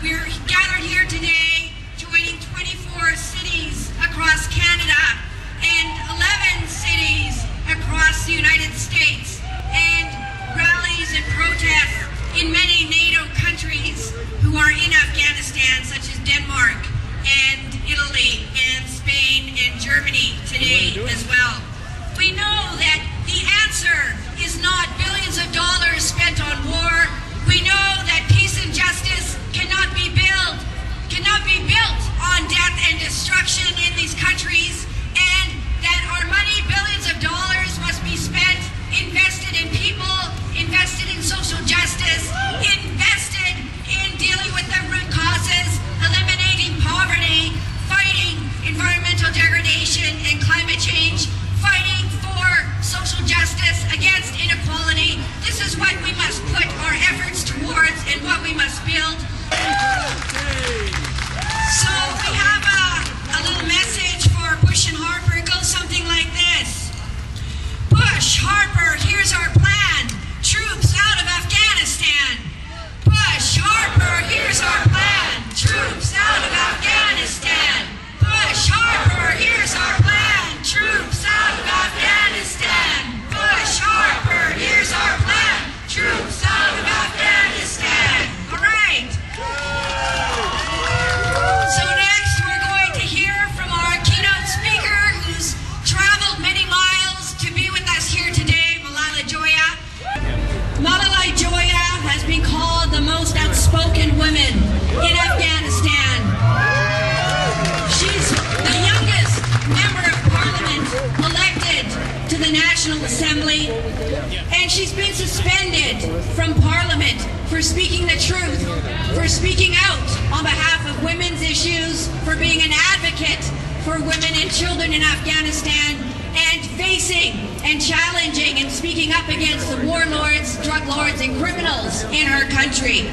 We're gathered here today, joining 24 cities across Canada and 11 cities across the United States, and rallies and protests in many NATO countries who are in Afghanistan, such as Denmark and Italy and Spain and Germany today as well. We know that the answer is not billions of dollars spent on war. We know that peace and justice cannot be built on death and destruction in these countries, and that our money, billions of dollars, must be spent, invested in people, invested in social justice, invested in dealing with the root causes, eliminating poverty, fighting environmental degradation and climate change, fighting for social justice against inequality. This is what we must put our efforts towards and what we must build. So we have a little message for Bush and Harper. It goes something like this. Bush, Harper, here's our plan. Troops out of Afghanistan. Bush, Harper, here's our plan. Troops out of Afghanistan. Bush, Harper, here's our plan. Troops out of Afghanistan. Bush, Harper, here's our plan. Troops out of Afghanistan. All right. So next we're going to hear from our keynote speaker, who's traveled many miles to be with us here today, Malalai Joya. Malalai Joya has been called the most outspoken woman in Afghanistan. She's the youngest member of parliament elected to the National Assembly, and she's been suspended from parliament for speaking the truth, for speaking out on behalf of women's issues, for being an advocate for women and children in Afghanistan, and facing and challenging and speaking up against the warlords, drug lords, and criminals in her country.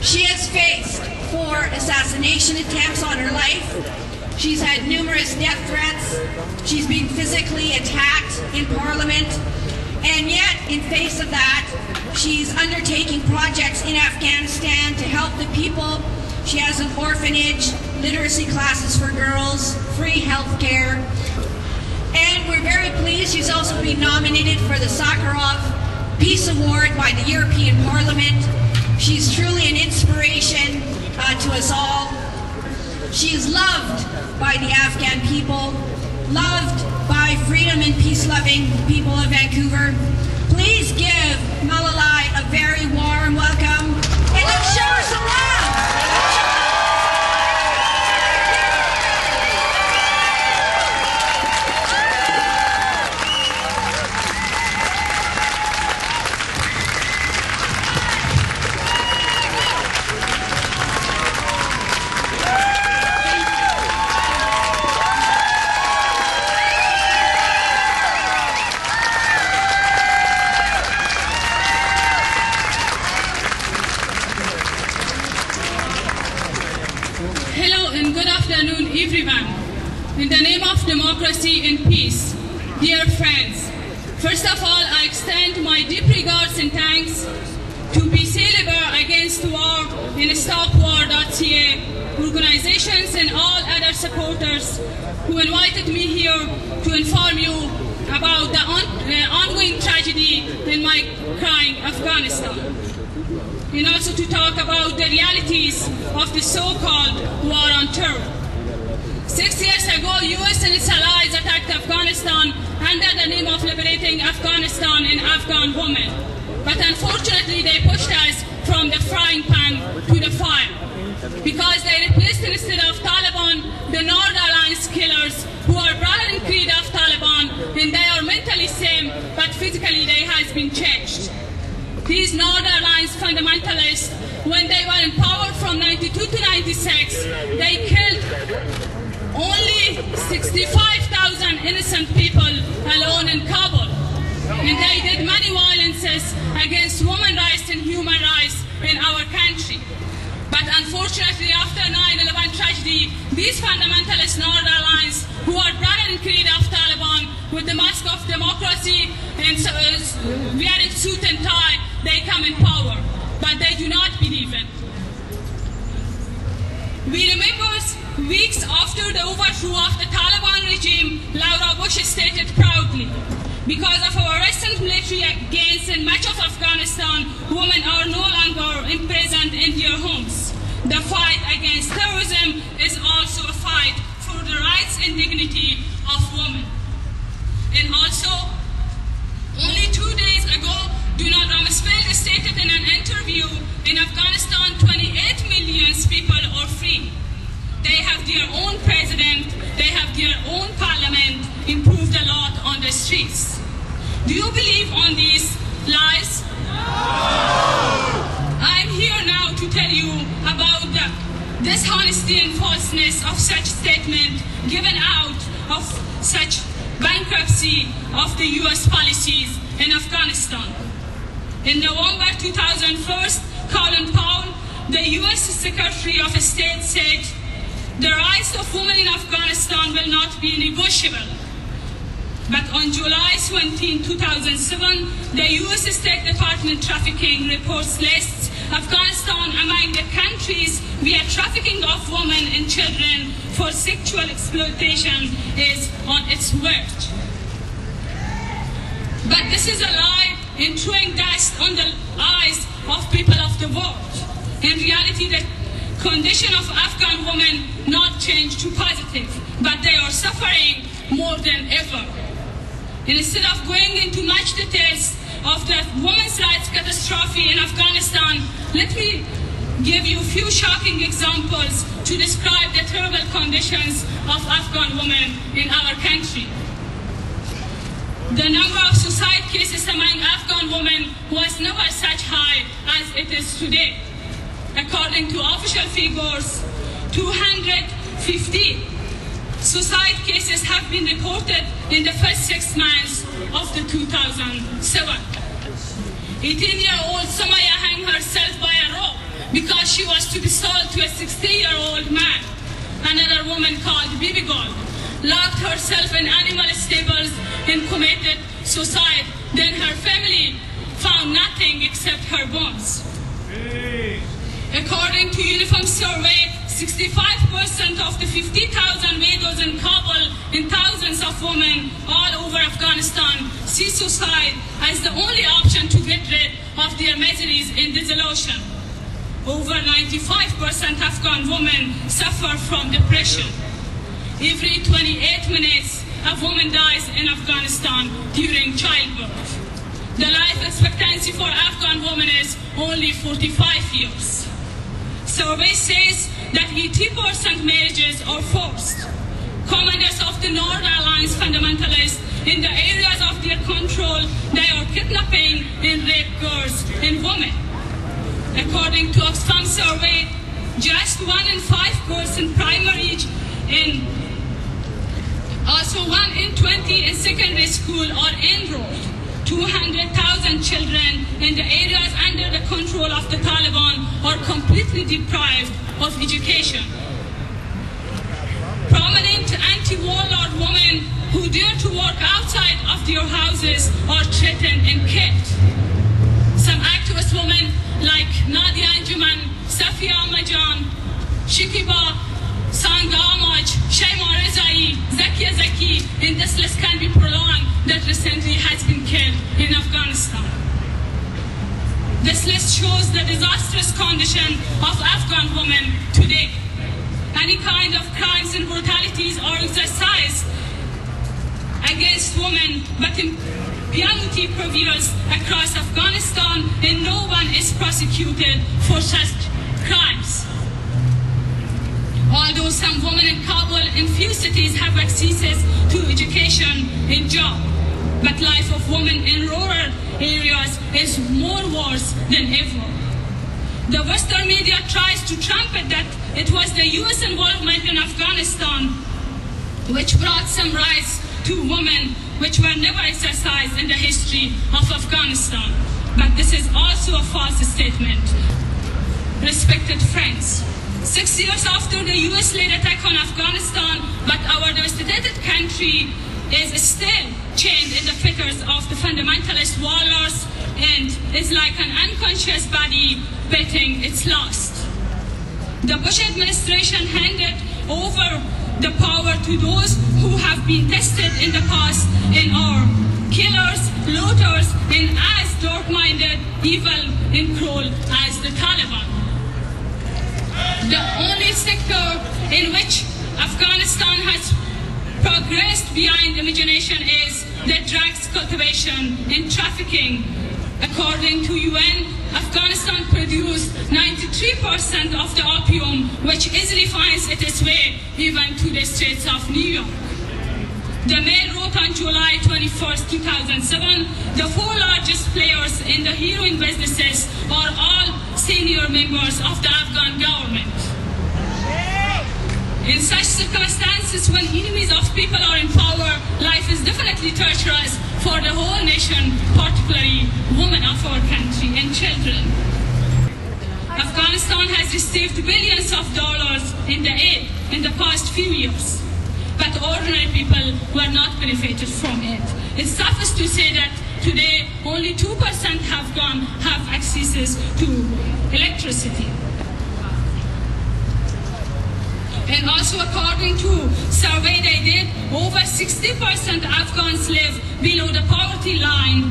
She has faced 4 assassination attempts on her life. She's had numerous death threats. She's been physically attacked in Parliament. And yet, in face of that, she's undertaking projects in Afghanistan to help the people. She has an orphanage, literacy classes for girls, free health care. And we're very pleased she's also been nominated for the Sakharov Peace Award by the European Parliament. She's truly an inspiration to us all. She is loved by the Afghan people, loved by freedom and peace-loving people of Vancouver. Please give Malalai a very warm welcome, and let's show her some love. Everyone, in the name of democracy and peace, dear friends, first of all, I extend my deep regards and thanks to BCLiber Against War and StopWar.ca, organizations and all other supporters who invited me here to inform you about the ongoing tragedy in my crying Afghanistan, and also to talk about the realities of the so-called war on terror. 6 years ago, US and its allies attacked Afghanistan under the name of liberating Afghanistan and Afghan women. But unfortunately, they pushed us from the frying pan to the fire, because they replaced, instead of Taliban, the Northern Alliance killers, who are brother and creed of Taliban, and they are mentally same, but physically they has been changed. These Northern Alliance fundamentalists, when they were in power from 92 to 96, they killed only 65,000 innocent people alone in Kabul. And they did many violences against women's rights and human rights in our country. But unfortunately, after 9/11 tragedy, these fundamentalist Northern Alliance, who are brother and creed of Taliban, with the mask of democracy and wearing suit and tie, they come in power. But they do not believe it. We remember weeks after the overthrow of the Taliban regime, Laura Bush stated proudly, because of our recent military gains in much of Afghanistan, women are no longer imprisoned in their homes. The fight against terrorism is also a fight for the rights and dignity of women. And also, only 2 days ago, Donald Rumsfeld stated in an interview, in Afghanistan, 28 million people are free. They have their own president, they have their own parliament, improved a lot on the streets. Do you believe on these lies? No! I'm here now to tell you about the dishonesty and falseness of such statement given out of such bankruptcy of the US policies in Afghanistan. In November 2001, Colin Powell, the US Secretary of State, said, "The rights of women in Afghanistan will not be negotiable." But on July 17, 2007, the US State Department trafficking reports lists Afghanistan among the countries where trafficking of women and children for sexual exploitation is on its verge. But this is a lie and throwing dust on the eyes of people of the world. In reality, the condition of Afghan women not changed to positive, but they are suffering more than ever. And instead of going into much details of the women's rights catastrophe in Afghanistan, let me give you a few shocking examples to describe the terrible conditions of Afghan women in our country. The number of suicide cases among Afghan women was never such high as it is today. According to official figures, 250 suicide cases have been reported in the first 6 months of the 2007. 18-year-old Somaya hung herself by a rope because she was to be sold to a 60-year-old man. Another woman called Bibi Gold locked herself in animal stables and committed suicide. Then her family found nothing except her bones. According to Uniform Survey, 65% of the 50,000 widows in Kabul and thousands of women all over Afghanistan see suicide as the only option to get rid of their miseries and disillusion. Over 95% Afghan women suffer from depression. Every 28 minutes, a woman dies in Afghanistan during childbirth. The life expectancy for Afghan women is only 45 years. Survey says that 80% marriages are forced. Commanders of the North Alliance fundamentalists, in the areas of their control, they are kidnapping and rape girls and women. According to Oxfam survey, just 1 in 5 girls in primary and also 1 in 20 in secondary school are enrolled. 200,000 children in the areas under the control of the Taliban are completely deprived of education. Prominent anti-warlord women who dare to work outside of their houses are threatened and killed. Some activist women like Nadia Anjuman, Safia Majan, Shikiba Sangamaj, Shaima Rezai, Zakia Zaki, and this list can be prolonged, that recently has been killed in Afghanistan. This list shows the disastrous condition of Afghan women today. Any kind of crimes and brutalities are exercised against women, but impunity prevails across Afghanistan and no one is prosecuted for such crimes. Although some women in Kabul and few cities have access to education and job, but life of women in rural areas is more worse than ever. The Western media tries to trumpet that it was the US involvement in Afghanistan which brought some rights to women which were never exercised in the history of Afghanistan. But this is also a false statement. Respected friends, 6 years after the US-led attack on Afghanistan, but our devastated country is still chained in the fetters of the fundamentalist warlords and is like an unconscious body betting its last. The Bush administration handed over the power to those who have been tested in the past and are killers, looters, and as dark-minded, evil, and cruel as the Taliban. The only sector in which Afghanistan has progressed beyond imagination is the drugs cultivation and trafficking. According to UN, Afghanistan produced 93% of the opium, which easily finds its way even to the streets of New York. The Mail wrote on July 21st, 2007, the four largest players in the heroin businesses are all senior members of the Afghan government. In such circumstances, when enemies of people are in power, life is definitely torturous for the whole nation, particularly women of our country and children. Afghanistan has received billions of dollars in the aid in the past few years, but ordinary people were not benefited from it. It's suffice to say that today only 2% have access to electricity. And also, according to survey they did, over 60% Afghans live below the poverty line.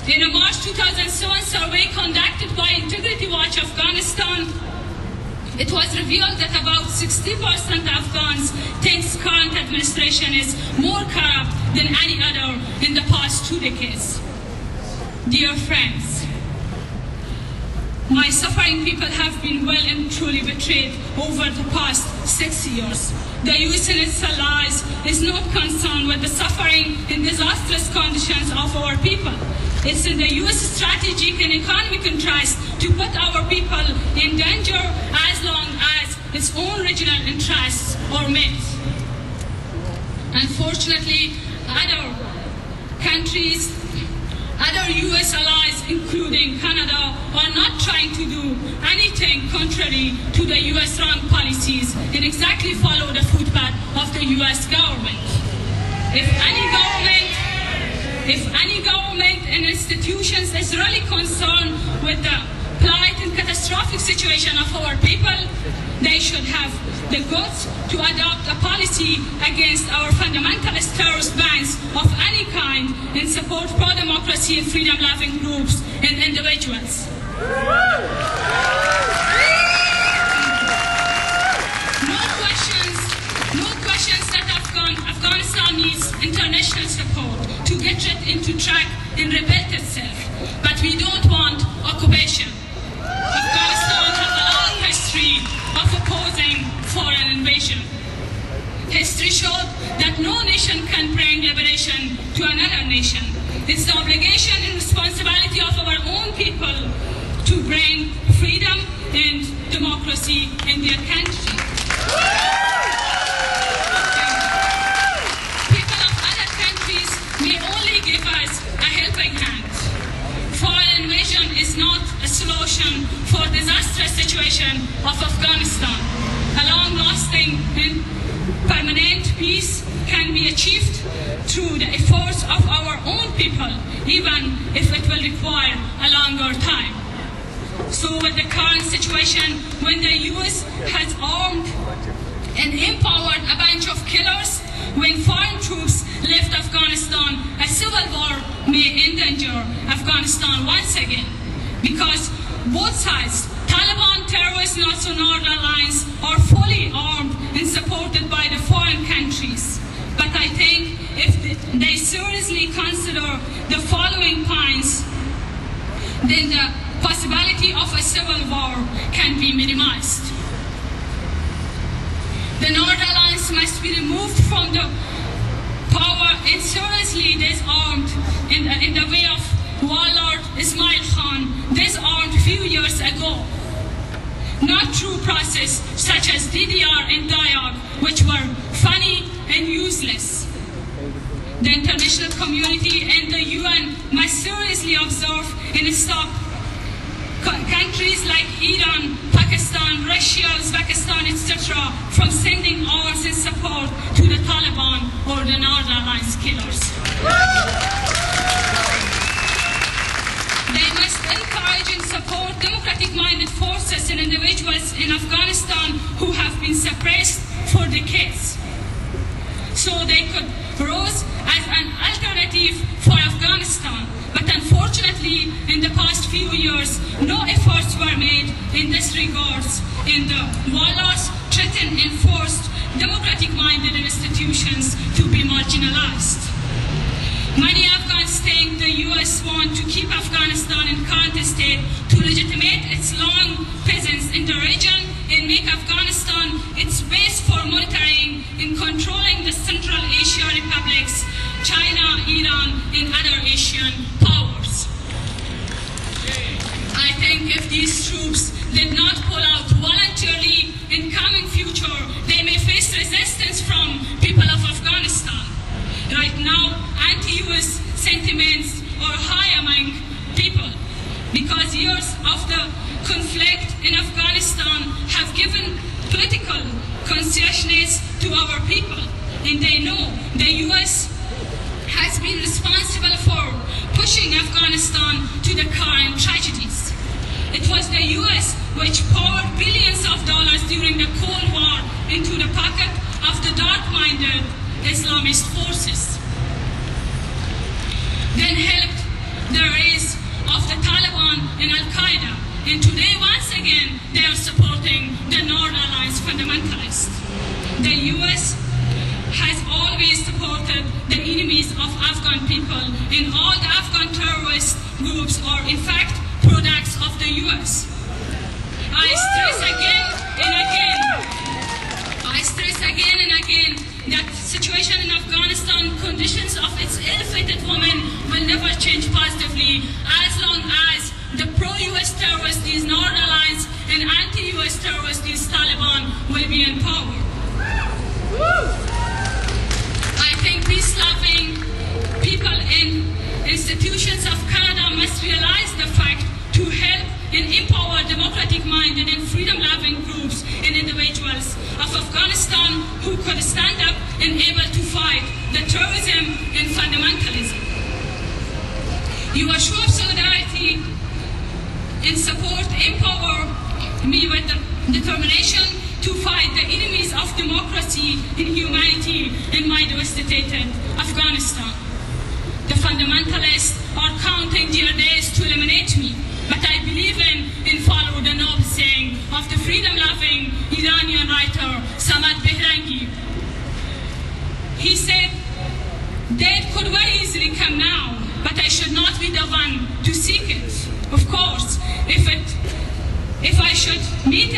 In a March 2007 survey conducted by Integrity Watch Afghanistan, it was revealed that about 60% Afghans think current administration is more corrupt than any other in the past 2 decades. Dear friends, my suffering people have been well and truly betrayed over the past 6 years. The US and its allies is not concerned with the suffering and disastrous conditions of our people. It's in the US strategic and economic interest to put our people in danger as long as its own regional interests are met. Unfortunately, other countries, other US allies, including Canada, are not trying to do anything contrary to the US wrong policies and exactly follow the footpath of the US government. If any government and institutions is really concerned with the plight and catastrophic situation of our people, they should have the guts to adopt a policy against our fundamentalist terrorist bands of any kind and support pro-democracy and freedom-loving groups and individuals. No questions that Afghanistan needs international support to get it into track and rebuild itself. But we don't want occupation. Afghanistan has a long history of opposing foreign invasion. History showed that no nation can bring liberation to another nation. It's the obligation and responsibility of our own people to bring freedom and democracy in their country. People of other countries may only give us a helping hand. Foreign invasion is not a solution for the disastrous situation of Afghanistan. A long-lasting and permanent peace can be achieved through the efforts of our own people, even if it will require a longer time. So with the current situation, when the US has armed and empowered a bunch of killers, when foreign troops left Afghanistan, a civil war may endanger Afghanistan once again. Because both sides, Taliban, terrorists, and also Northern Alliance, are fully armed and supported by the foreign countries. But I think if they seriously consider the following points, then the possibility of a civil war can be minimized. The Northern Alliance must be removed from the power and seriously disarmed in the way of warlord Ismail Khan, disarmed a few years ago. Not through process such as DDR and dialogue, which were funny and useless. The international community and the UN must seriously observe and stop countries like Iran, Pakistan, Russia, Uzbekistan, etc. from sending arms and support to the Taliban or the Northern Alliance killers. They must encourage and support democratic-minded forces and individuals in Afghanistan who have been suppressed for decades, so they could rise as an alternative for Afghanistan. But unfortunately, in the past few years, no efforts were made in this regard, and the warlords threatened and forced democratic-minded institutions to be marginalized. Many Afghans think the US want to keep Afghanistan in current state to legitimate its long presence in the region and make Afghanistan its base for monitoring and controlling the Central Asia republics, China, Iran, and other Asian powers. I think if these troops did not pull out voluntarily in coming future, they may face resistance from people of Afghanistan. Right now, anti-US sentiments are high among people because years of the conflict in Afghanistan have given political consciousness to our people, and they know the US has been responsible for pushing Afghanistan to the current tragedies. It was the US which poured billions of dollars during the Cold War into the pocket of the dark-minded Islamist forces, then helped the rise of the Taliban and Al-Qaeda, and today once again they are supporting the Northern Alliance fundamentalists. The US has always supported the enemies of Afghan people, and all the Afghan terrorist groups are in fact products of the US. I stress again and again that situation in Afghanistan, conditions of its ill-fated women will never change positively as long as the pro-US terrorists, these Northern Alliance, and anti-US terrorists, these Taliban, will be in power. I think peace-loving people in institutions of Canada must realize the fact to help and empower democratic-minded and freedom-loving groups and individuals of Afghanistan who could stand up and able to fight the terrorism and fundamentalism. Your show of solidarity and support empower me with the determination to fight the enemies of democracy and humanity in my devastated Afghanistan. The fundamentalists are counting their days to eliminate me, but I believe in and follow the noble saying of the freedom-loving Iranian writer Samad Behrangi. He said, "Death could very easily come now, but I should not be the one to seek it. Of course, if I should meet